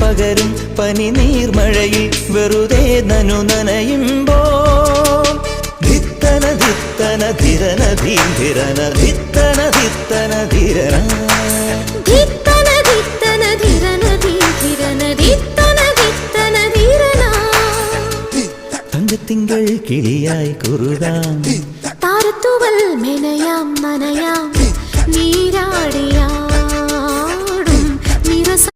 പകരും പനി നീർമഴയിൽ വെറുതെ നനയുമ്പോൾ ധിത്തന ധിത്തന ധിരന ധീരന ധിത്തന ധിത്തന ധിരന ധിത്തന ധിത്തന ധിരന ധീരന ധിത്തന ധിത്തന ധിരന തങ്കത്തിങ്കൾ കിളിയായി കുറുകാം താരത്തുവൽ മെനയാം നനയാം നീരാടിയാം